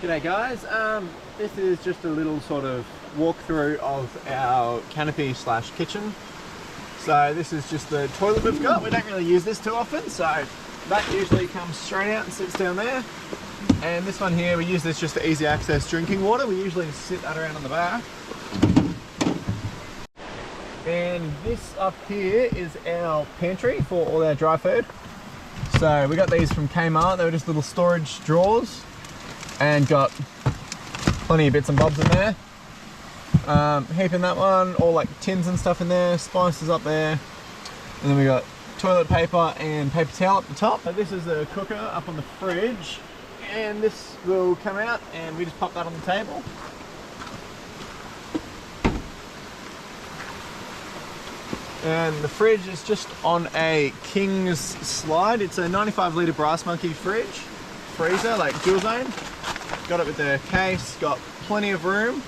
G'day guys, this is just a little sort of walkthrough of our canopy slash kitchen. So this is just the toilet we've got. We don't really use this too often, so that usually comes straight out and sits down there. And this one here, we use this just for easy access drinking water. We usually sit that around on the back. And this up here is our pantry for all our dry food. So we got these from Kmart. They were just little storage drawers and got plenty of bits and bobs in there. Heap in that one, all like tins and stuff in there, spices up there. And then we got toilet paper and paper towel up the top. So this is the cooker up on the fridge, and this will come out and we just pop that on the table. And the fridge is just on a King's slide. It's a 95 litre brass monkey freezer, like dual zone. Got it with the case, got plenty of room.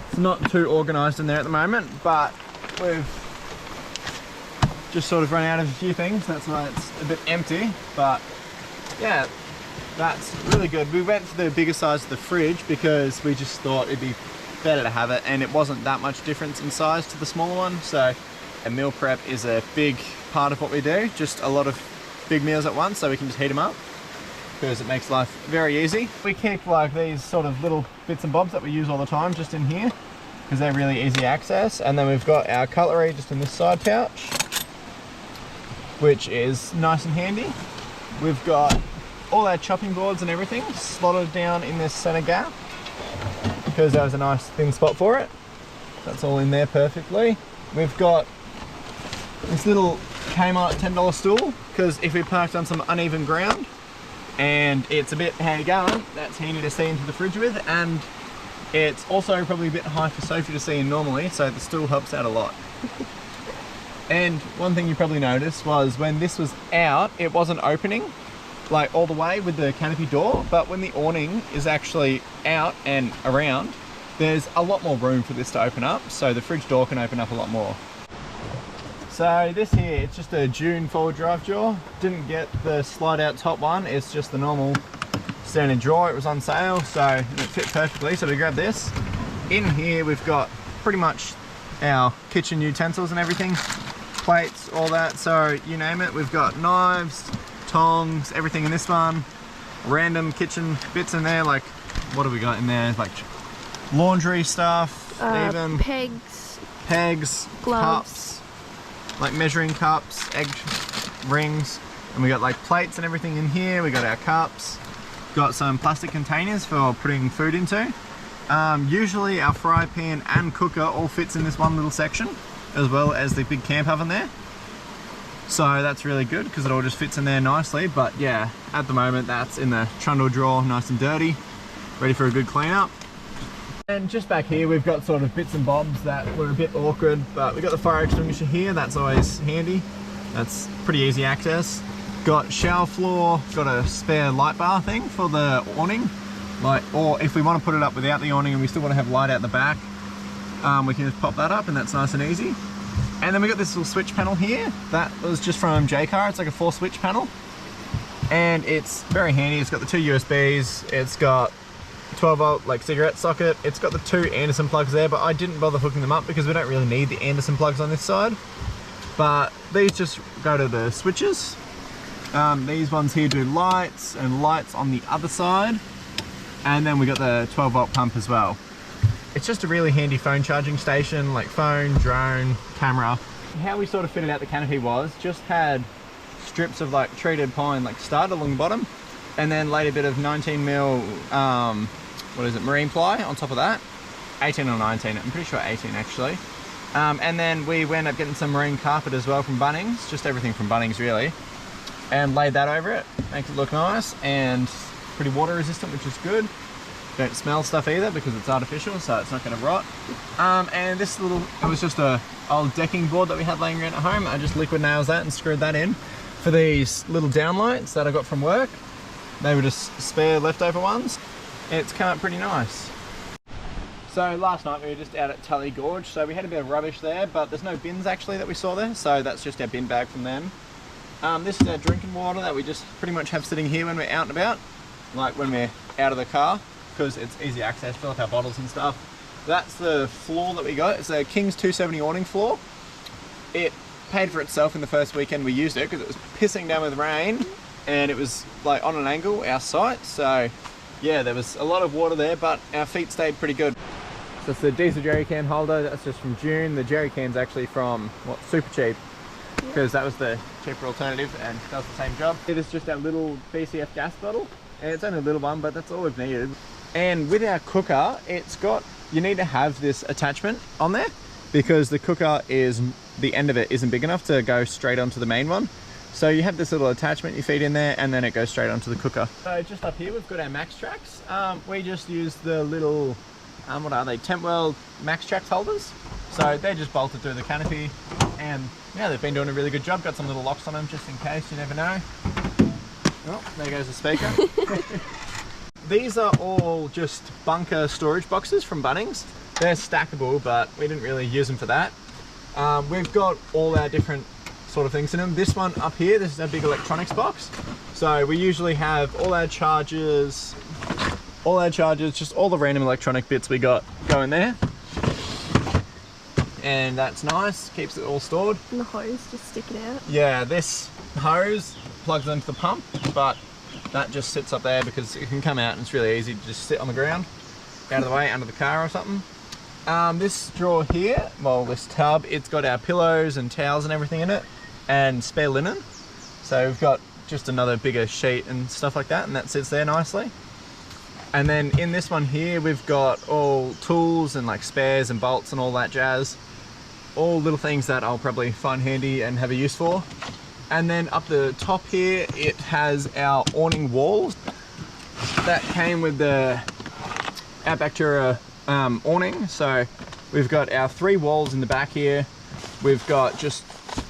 It's not too organised in there at the moment, but we've just sort of run out of a few things. That's why it's a bit empty, but yeah, that's really good. We went for the bigger size of the fridge because we just thought it'd be better to have it, and it wasn't that much difference in size to the smaller one. So a meal prep is a big part of what we do, just a lot of big meals at once so we can just heat them up, because it makes life very easy. We keep like these sort of little bits and bobs that we use all the time just in here because they're really easy access. And then we've got our cutlery just in this side pouch, which is nice and handy. We've got all our chopping boards and everything slotted down in this center gap because that was a nice thin spot for it. That's all in there perfectly. We've got this little Kmart $10 stool because if we parked on some uneven ground and it's a bit handy going, that's handy to see into the fridge with, and it's also probably a bit high for Sophie to see in normally, so the stool helps out a lot. And one thing you probably noticed was when this was out, it wasn't opening like all the way with the canopy door, but when the awning is actually out and around, there's a lot more room for this to open up, so the fridge door can open up a lot more. So this here, it's just a June forward drive drawer. Didn't get the slide out top one, it's just the normal standard drawer. It was on sale, so it fit perfectly, so we grabbed this. In here we've got pretty much our kitchen utensils and everything, plates, all that, so you name it. We've got knives, tongs, everything in this one. Random kitchen bits in there, like what have we got in there? Like laundry stuff, even pegs, gloves, cups, like measuring cups, egg rings, and we got like plates and everything in here. We got our cups, got some plastic containers for putting food into. Usually our fry pan and cooker all fits in this one little section, as well as the big camp oven there. So that's really good because it all just fits in there nicely. But yeah, at the moment that's in the trundle drawer, nice and dirty, ready for a good clean up. And just back here we've got sort of bits and bobs that were a bit awkward, but we got the fire extinguisher here, that's always handy. That's pretty easy access. Got shower floor, got a spare light bar thing for the awning, like, or if we want to put it up without the awning and we still want to have light out the back, we can just pop that up and that's nice and easy. And then we got this little switch panel here that was just from J-Car. It's like a 4 switch panel and it's very handy. It's got the 2 USBs, it's got 12 volt like cigarette socket, it's got the 2 Anderson plugs there, but I didn't bother hooking them up because we don't really need the Anderson plugs on this side. But these just go to the switches. These ones here do lights and lights on the other side, and then we got the 12 volt pump as well. It's just a really handy phone charging station, like phone, drone, camera. How we sort of fitted out the canopy was just had strips of like treated pine like stud along the bottom, and then laid a bit of 19mm marine ply on top of that. 18 or 19, I'm pretty sure 18 actually. And then we went up getting some marine carpet as well from Bunnings, just everything from Bunnings really, and laid that over it, makes it look nice and pretty water resistant, which is good. Don't smell stuff either because it's artificial, so it's not going to rot. And this little, it was just a old decking board that we had laying around at home. I just liquid nails that and screwed that in for these little downlights that I got from work. They were just spare leftover ones. It's come out pretty nice. So last night we were just out at Tully Gorge, so we had a bit of rubbish there, but there's no bins actually that we saw there, so that's just our bin bag from them. This is our drinking water that we just pretty much have sitting here when we're out and about. like when we're out of the car, because it's easy access, fill up our bottles and stuff. That's the floor that we got. It's a King's 270 awning floor. It paid for itself in the first weekend we used it because it was pissing down with rain and it was like on an angle, our site. So yeah, there was a lot of water there, but our feet stayed pretty good. So it's the diesel jerry can holder. That's just from June. The jerry can's actually from, what, Super Cheap, because that was the cheaper alternative and does the same job. It is just our little BCF gas bottle. And it's only a little one, but that's all we've needed. And with our cooker, it's got, you need to have this attachment on there because the cooker is, the end of it isn't big enough to go straight onto the main one. So you have this little attachment you feed in there and then it goes straight onto the cooker. So just up here, we've got our Max Tracks. We just use the little, what are they, Tempwell Max Tracks holders. So they're just bolted through the canopy and yeah, they've been doing a really good job. Got some little locks on them just in case, you never know. Oh, there goes the speaker. These are all just bunker storage boxes from Bunnings. They're stackable, but we didn't really use them for that. We've got all our different sort of things in them. This one up here, this is our big electronics box. So we usually have all our chargers, just all the random electronic bits we got go in there. And that's nice, keeps it all stored. And the hose just sticking out. Yeah, this hose plugs into the pump, but that just sits up there because it can come out and it's really easy to just sit on the ground, out of the way, under the car or something. This drawer here, well, this tub, it's got our pillows and towels and everything in it, and spare linen. So we've got just another bigger sheet and stuff like that, and that sits there nicely. And then in this one here, we've got all tools and like spares and bolts and all that jazz. All little things that I'll probably find handy and have a use for. And then up the top here, it has our awning walls. That came with the OUTBACK awning. So we've got our 3 walls in the back here. We've got just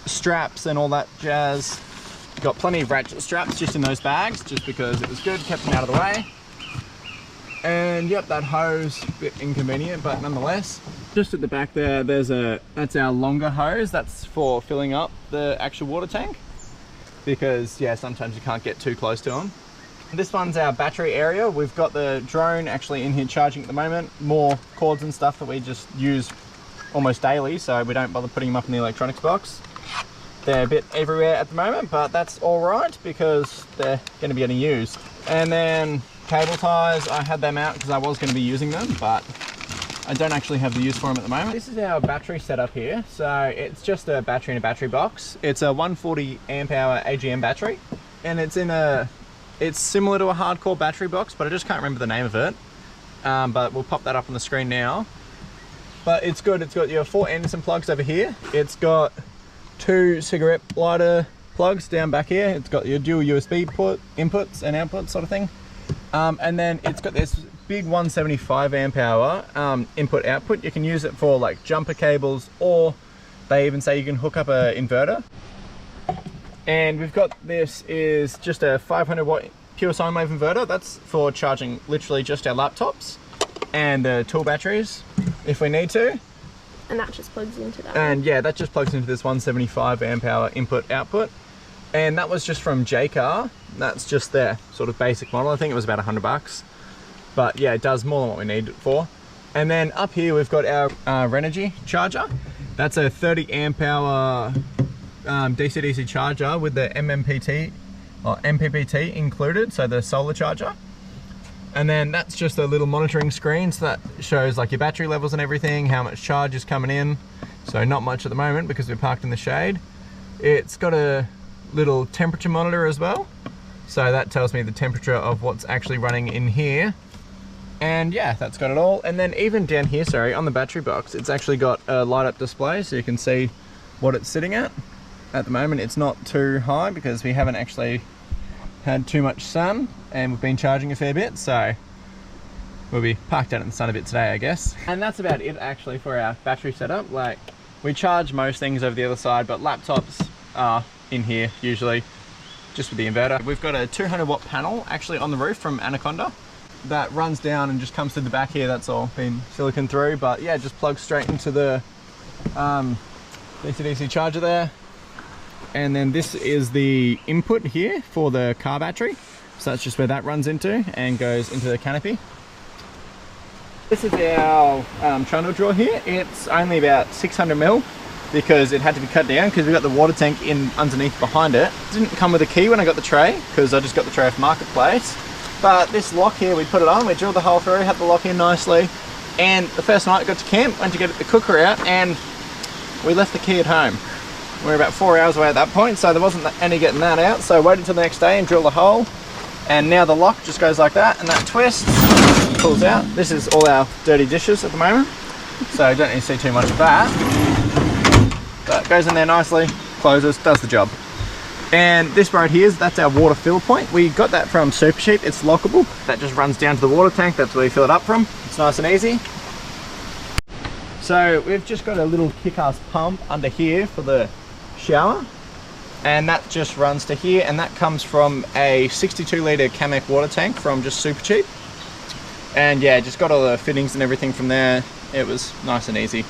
straps and all that jazz. Got plenty of ratchet straps just in those bags, just because it was good, kept them out of the way. And yep, that hose, a bit inconvenient, but nonetheless. Just at the back there, that's our longer hose. That's for filling up the actual water tank. Because yeah, sometimes you can't get too close to them. This one's our battery area. We've got the drone actually in here charging at the moment. More cords and stuff that we just use almost daily, so we don't bother putting them up in the electronics box. They're a bit everywhere at the moment, but that's all right because they're going to be getting used. And then cable ties, I had them out because I was going to be using them, but I don't actually have the use for them at the moment. This is our battery setup here. So it's just a battery in a battery box. It's a 140 amp hour AGM battery, and it's similar to a hardcore battery box, but I just can't remember the name of it. But we'll pop that up on the screen now. But it's good. It's got your 4 Anderson plugs over here. It's got 2 cigarette lighter plugs down back here. It's got your dual USB inputs and outputs sort of thing. And then it's got this big 175 amp hour input output. You can use it for like jumper cables, or they even say you can hook up an inverter. And we've got, this is just a 500 watt pure sine wave inverter. That's for charging literally just our laptops and the tool batteries if we need to. And that just plugs into that. And yeah, that just plugs into this 175 amp hour input output. And that was just from JCar. That's just their sort of basic model. I think it was about $100. But yeah, it does more than what we need it for. And then up here we've got our Renogy charger. That's a 30 amp hour DCDC charger with the MPPT or MPPT included, so the solar charger. And then that's just a little monitoring screen, so that shows like your battery levels and everything, how much charge is coming in. So not much at the moment because we're parked in the shade. It's got a little temperature monitor as well, so that tells me the temperature of what's actually running in here. And yeah, that's got it all. And then even down here, sorry, on the battery box, it's actually got a light up display so you can see what it's sitting at. At the moment it's not too high because we haven't actually had too much sun and we've been charging a fair bit, so we'll be parked out in the sun a bit today, I guess. And that's about it actually for our battery setup. Like, we charge most things over the other side, but laptops are in here usually, just with the inverter. We've got a 200 watt panel actually on the roof from Anaconda that runs down and just comes to the back here. That's all been silicon through, but yeah, just plugs straight into the DCDC charger there. And then this is the input here for the car battery. So that's just where that runs into and goes into the canopy. This is our trundle drawer here. It's only about 600 mil because it had to be cut down because we got the water tank in underneath behind it. It didn't come with a key when I got the tray because I just got the tray off Marketplace. But this lock here, we put it on, we drilled the hole through, had the lock in nicely. And the first night I got to camp, went to get the cooker out, and we left the key at home. We were about 4 hours away at that point, so there wasn't any getting that out. So I waited until the next day and drilled the hole. And now the lock just goes like that, and that twists, pulls out. This is all our dirty dishes at the moment, so you don't need to see too much of that. But it goes in there nicely, closes, does the job. And this right here, that's our water fill point. We got that from Supercheap. It's lockable. That just runs down to the water tank. That's where you fill it up from. It's nice and easy. So we've just got a little kick-ass pump under here for the shower. And that just runs to here. And that comes from a 62 litre Kamek water tank from just Supercheap. And yeah, just got all the fittings and everything from there. It was nice and easy.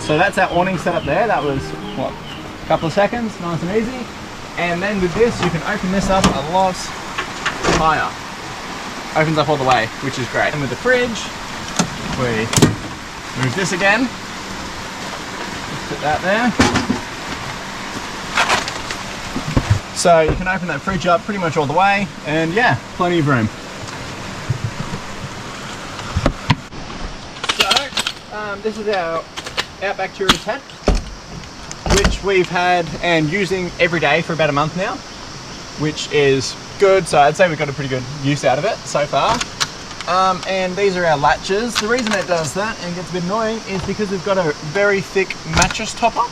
So that's our awning set up there. That was, what, a couple of seconds, nice and easy. And then with this, you can open this up a lot higher. Opens up all the way, which is great. And with the fridge, we move this again. Just put that there. So you can open that fridge up pretty much all the way, and yeah, plenty of room. So, this is our OUTBACK tent, which we've had and using every day for about a month now, which is good. So I'd say we've got a pretty good use out of it so far. And these are our latches. The reason it does that and gets a bit annoying is because we've got a very thick mattress topper.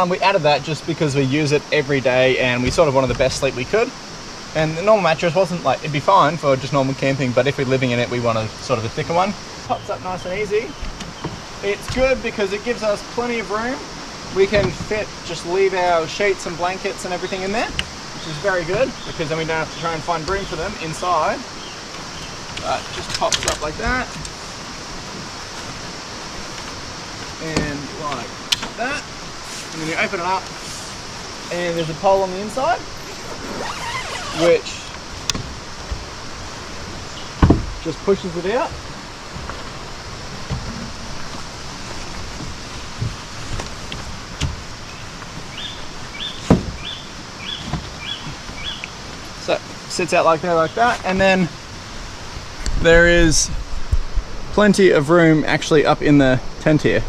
We added that just because we use it every day and we sort of wanted the best sleep we could. And the normal mattress wasn't like, it'd be fine for just normal camping, but if we're living in it, we want a sort of a thicker one. Pops up nice and easy. It's good because it gives us plenty of room. We can fit, just leave our sheets and blankets and everything in there, which is very good because then we don't have to try and find room for them inside. Just pops up like that. And like that. And then you open it up and there's a pole on the inside, which just pushes it out. So sits out like that, and then there is plenty of room actually up in the tent here.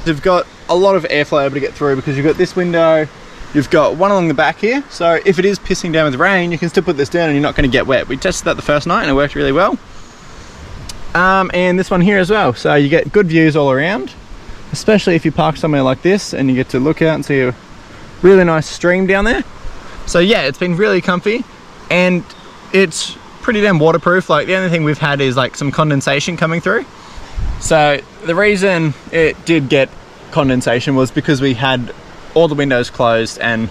You've got a lot of airflow able to get through because you've got this window, you've got one along the back here, so if it is pissing down with rain you can still put this down and you're not going to get wet. We tested that the first night and it worked really well. And this one here as well, so you get good views all around, especially if you park somewhere like this and you get to look out and see a really nice stream down there. So yeah, it's been really comfy and it's pretty damn waterproof. Like the only thing we've had is like some condensation coming through. So the reason it did get condensation was because we had all the windows closed, and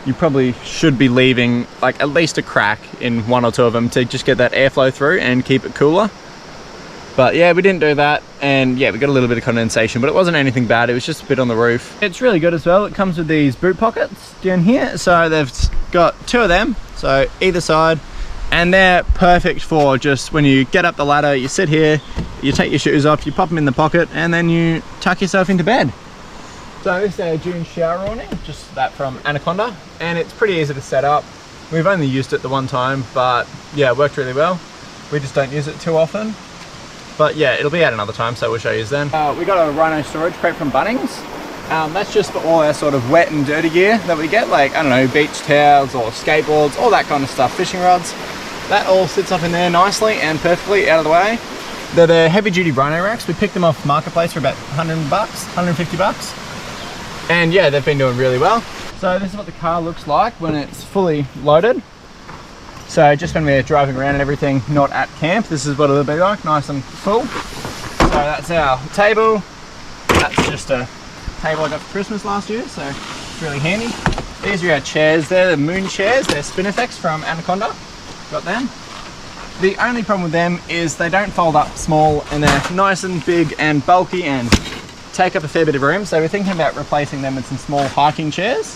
you probably should be leaving like at least a crack in one or two of them to just get that airflow through and keep it cooler. But yeah, we didn't do that, and yeah, we got a little bit of condensation, but it wasn't anything bad. It was just a bit on the roof. It's really good as well. It comes with these boot pockets down here. So they've got two of them, so either side, and they're perfect for just when you get up the ladder, you sit here, you take your shoes off, you pop them in the pocket, and then you tuck yourself into bed. So this is our June shower awning, just that from Anaconda, and it's pretty easy to set up. We've only used it the one time, but yeah, it worked really well. We just don't use it too often. But yeah, it'll be out another time, so we'll show you then. We got a Rhino storage crate from Bunnings. That's just for all our sort of wet and dirty gear that we get, like, I don't know, beach towels or skateboards, all that kind of stuff, fishing rods. That all sits up in there nicely and perfectly out of the way. They're the heavy duty Rhino racks. We picked them off Marketplace for about 100 bucks, 150 bucks. And yeah, they've been doing really well. So this is what the car looks like when it's fully loaded. So just when we're driving around and everything, not at camp, this is what it'll be like, nice and full. So that's our table. That's just a table I got for Christmas last year, so it's really handy. These are our chairs. They're the moon chairs. They're Spinifex from Anaconda. Got them. The only problem with them is they don't fold up small, and they're nice and big and bulky and take up a fair bit of room. So we're thinking about replacing them with some small hiking chairs.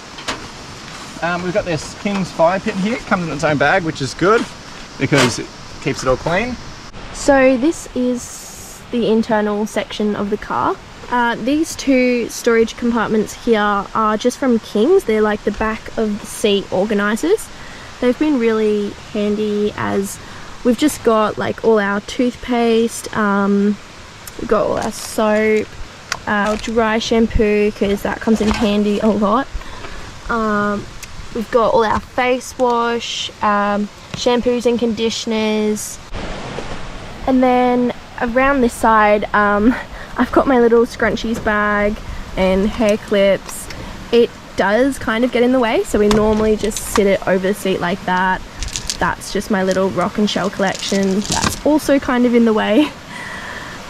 We've got this King's fire pit here. It comes in its own bag, which is good because it keeps it all clean. So this is the internal section of the car. These two storage compartments here are just from King's. They're like the back of the seat organisers. They've been really handy as we've just got like all our toothpaste, we've got all our soap, our dry shampoo because that comes in handy a lot. We've got all our face wash, shampoos and conditioners. And then around this side, I've got my little scrunchies bag and hair clips. It does kind of get in the way, so we normally just sit it over the seat like that. That's just my little rock and shell collection. That's also kind of in the way.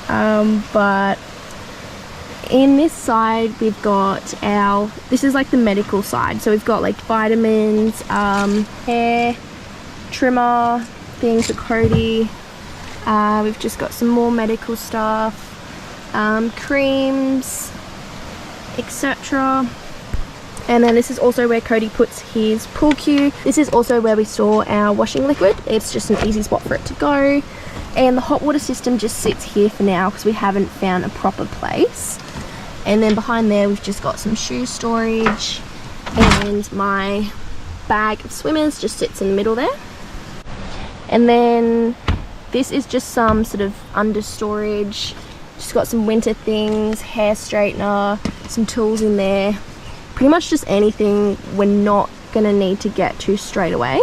But in this side we've got this is like the medical side, so we've got like vitamins, hair trimmer things for Cody. We've just got some more medical stuff, creams, etc. And then this is also where Cody puts his pool cue. This is also where we store our washing liquid. It's just an easy spot for it to go. And the hot water system just sits here for now because we haven't found a proper place. And then behind there we've just got some shoe storage, and my bag of swimmers just sits in the middle there. And then this is just some sort of under storage. Just got some winter things, hair straightener, some tools in there. Pretty much just anything we're not gonna need to get to straight away.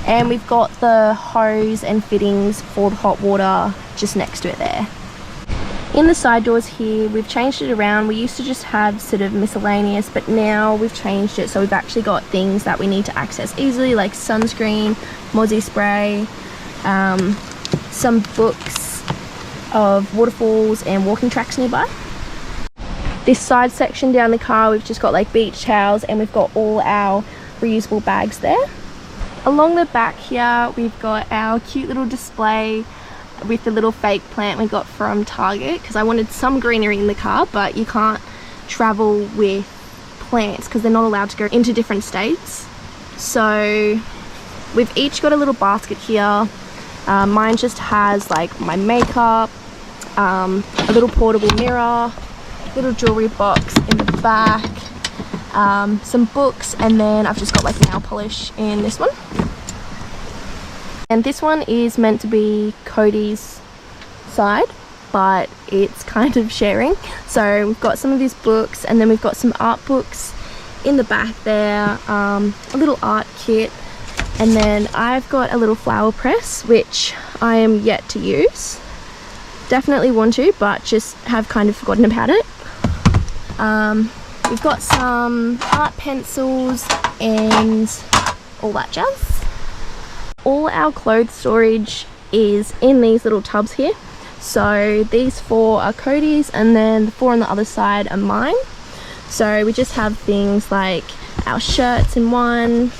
And we've got the hose and fittings for the hot water just next to it there. In the side doors here, we've changed it around. We used to just have sort of miscellaneous, but now we've changed it so we've actually got things that we need to access easily, like sunscreen, mozzie spray, some books of waterfalls and walking tracks nearby. This side section down the car, we've just got like beach towels, and we've got all our reusable bags there. Along the back here, we've got our cute little display with the little fake plant we got from Target, because I wanted some greenery in the car, but you can't travel with plants because they're not allowed to go into different states. So we've each got a little basket here. Mine just has like my makeup, a little portable mirror, little jewelry box in the back, some books, and then I've just got like nail polish in this one. And this one is meant to be Cody's side, but it's kind of sharing. So we've got some of his books, and then we've got some art books in the back there, a little art kit, and then I've got a little flower press which I am yet to use. Definitely want to, but just have kind of forgotten about it. We've got some art pencils and all that jazz. All our clothes storage is in these little tubs here. So these 4 are Cody's, and then the 4 on the other side are mine. So we just have things like our shirts in one,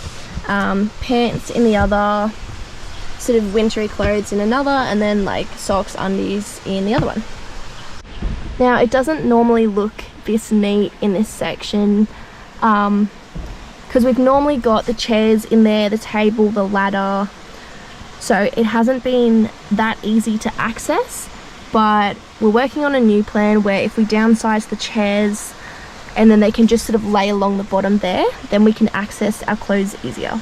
pants in the other, sort of wintry clothes in another, and then like socks, undies in the other one. Now it doesn't normally look this neat in this section, because we've normally got the chairs in there, the table, the ladder, so it hasn't been that easy to access. But we're working on a new plan where if we downsize the chairs and then they can just sort of lay along the bottom there, then we can access our clothes easier.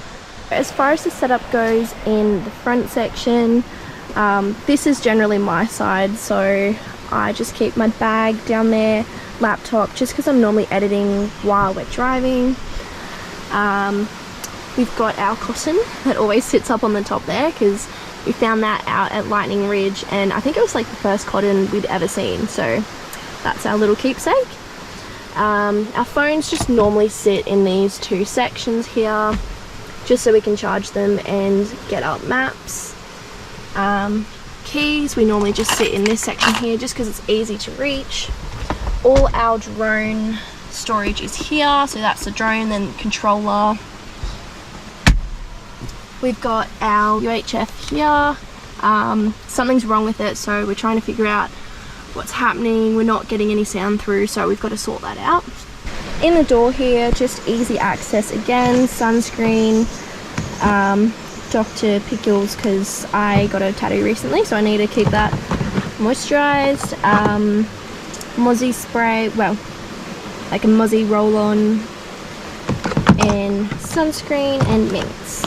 As far as the setup goes in the front section, this is generally my side, so I just keep my bag down there, laptop, just because I'm normally editing while we're driving. We've got our cotton that always sits up on the top there because we found that out at Lightning Ridge, and I think it was like the first cotton we'd ever seen, so that's our little keepsake. Our phones just normally sit in these two sections here, just so we can charge them and get up maps. Keys, we normally just sit in this section here just because it's easy to reach. All our drone storage is here, so that's the drone, then controller. We've got our UHF here. Something's wrong with it, so we're trying to figure out what's happening. We're not getting any sound through, so we've got to sort that out. In the door here, just easy access again, sunscreen, Dr. Pickles, because I got a tattoo recently, so I need to keep that moisturized. Mozzie spray, well, like a Mozzie roll-on, and sunscreen and mints.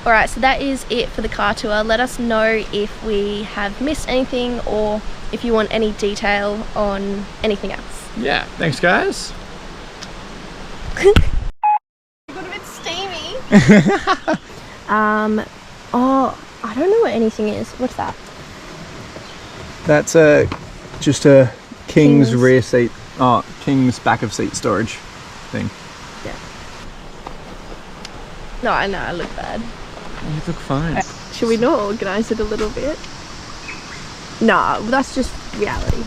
Alright, so that is it for the car tour. Let us know if we have missed anything or if you want any detail on anything else. Yeah, thanks guys. It got a bit steamy. Oh, I don't know what anything is. What's that? That's just a King's rear seat, King's back of seat storage thing. Yeah. No, I know, I look bad. You look fine. Should we not organise it a little bit? Nah, that's just reality.